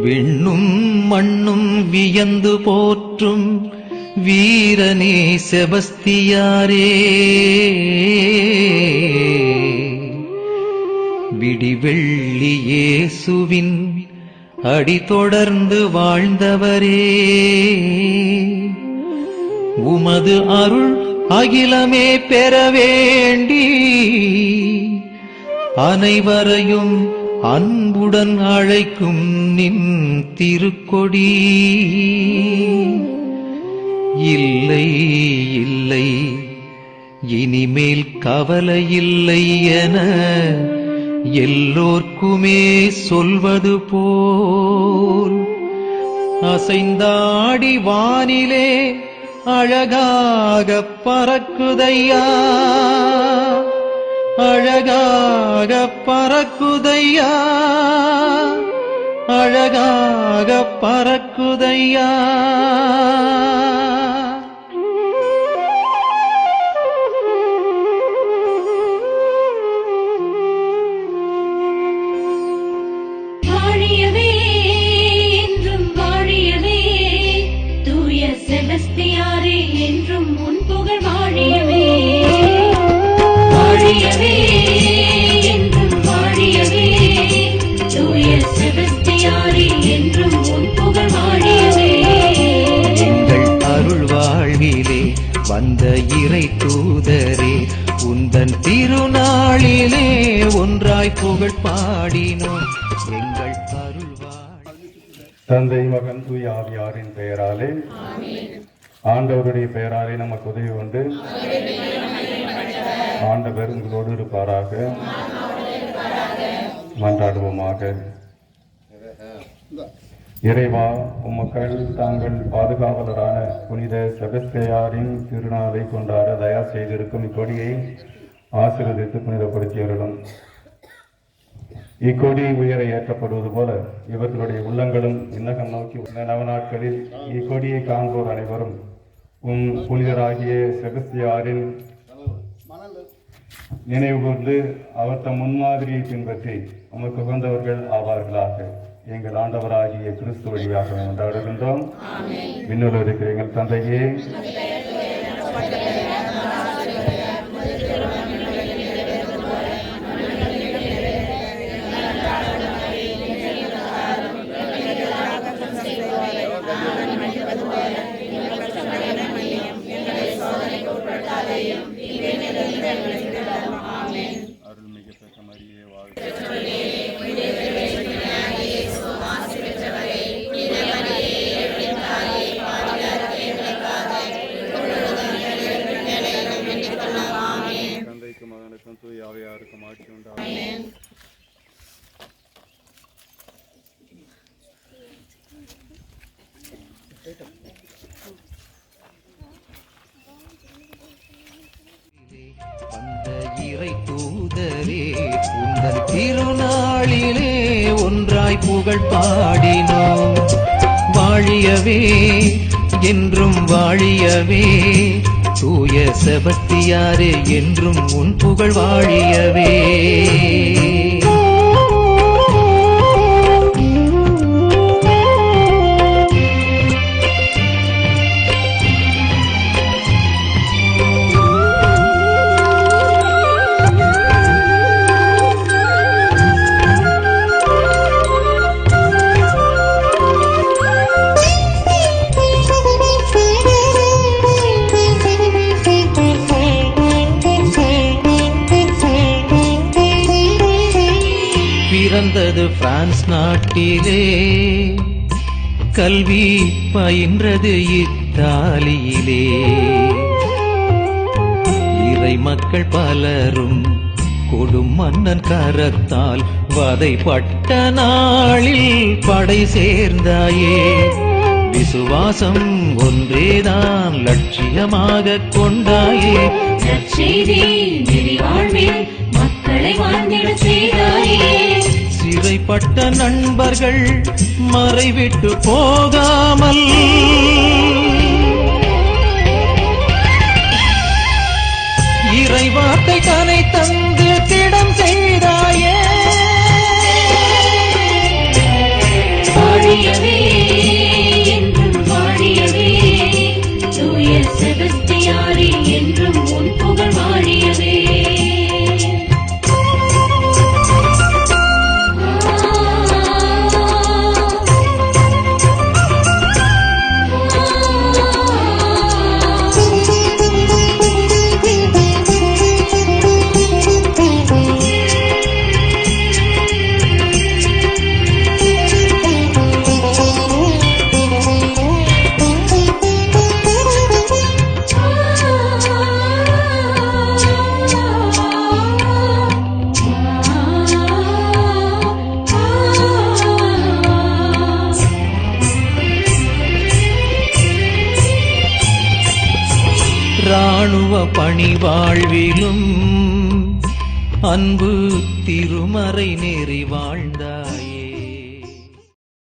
விண்ணும் மண்ணும் வியந்து போற்றும் வீரனே செபஸ்தியாரே, விடிவெள்ளி இயேசுவின் அடி தொடர்ந்து வாழ்ந்தவரே, உமது அருள் அகிலமே பெற வேண்டி அனைவரையும் அன்புடன் அழைக்கும் நின் திருக்கொடி. இல்லை இல்லை இனிமேல் கவலை இல்லை என எல்லோர்க்குமே சொல்வது போல் அசைந்தாடி வானிலே அழகாக பறக்குதையா, அழகாக பறக்குதையா, அழகாக பறக்குதையா. வாழியவே என்றும் வாழியவே, தூய செபஸ்தியாரே என்றும் உன் புகழ் வாழியவே. வாழியவே என்றும் வாழியவே, தூய செபஸ்தியாரே என்றும் உன் புகழ் வாழியவே. எங்கள் அருள் வாழ்விலே வந்த இறை தூதரே, உந்தன் திருநாளிலே ஒன்றாய் புகழ் பாடினோம் எங்கள் அருள் வாழ். தந்தை மகன் தூய ஆவியாரின் பெயராலே, ஆண்டவருடைய பெயராலே நமக்கு உதவி உண்டு. ஆண்டவர் உங்களோடு இருப்பாராக. மன்றாடுவோமாக. இறைவா, உம்மக்கள் தாங்கள் பாதுகாவலரான புனித செபஸ்தியாரின் திருநாளை கொண்டாட தயா செய்திருக்கும் இக்கொடியை ஆசீர்வதித்து புனிதப்படுத்தியவர்களும் இக்கொடி உயர ஏற்றப்படுவது போல இவர்களுடைய உள்ளங்களும் இன்னகம் நோக்கி நவநாட்களில் இக்கொடியை காண்போர் அனைவரும் புனிதராகிய செபஸ்தியாரின் நினைவு கூர்ந்து அவர் தம் முன்மாதிரியை பின்பற்றி உமக்கு உகந்தவர்கள் ஆவார்களாக. எங்கள் ஆண்டவராகிய கிறிஸ்து வழியாக கொண்டாடுகின்றோம். விண்ணுலகில் இருக்கிற எங்கள் தந்தையே, அருள்மிகு பெற்ற மரியே வாழ்க. தந்தைக்கும் மகனுக்கும் தூய ஆவியாருக்கும் ஆட்சி உண்டாகும். வந்த இறை தூதரே, உந்தன் திருநாளிலே ஒன்றாய் புகழ் பாடினோம். வாழியவே என்றும் வாழியவே, தூய செபஸ்தியாரே என்றும் உன் புகழ் வாழியவே. பிறந்தது பிரான்ஸ் நாட்டிலே, கல்வி பயின்றது இத்தாலியிலே. இறை மக்கள் பலரும் கொடும் மன்னன் கரத்தால் வதைப்பட்ட நாளில் படை சேர்ந்தாயே. விசுவாசம் ஒன்றேதான் லட்சியமாக கொண்டாயே. நற்செய்தி வாழ்வில் மக்களை வாழ்ந்திட செய்தாயே. சிறைப்பட்ட நண்பர்கள் மறைவிட்டு போகாமல், இறைவார்த்தை தனை தந்து திடம் செய்தாயே. வாழியவே என்றும் வாழியவே, தூய செபஸ்தியாரே என்றும் உன் புகழ் வாழியவே. ராணுவ பணி வாழ்விலும் அன்பு திருமறை நெறி வாழ்ந்தாயே.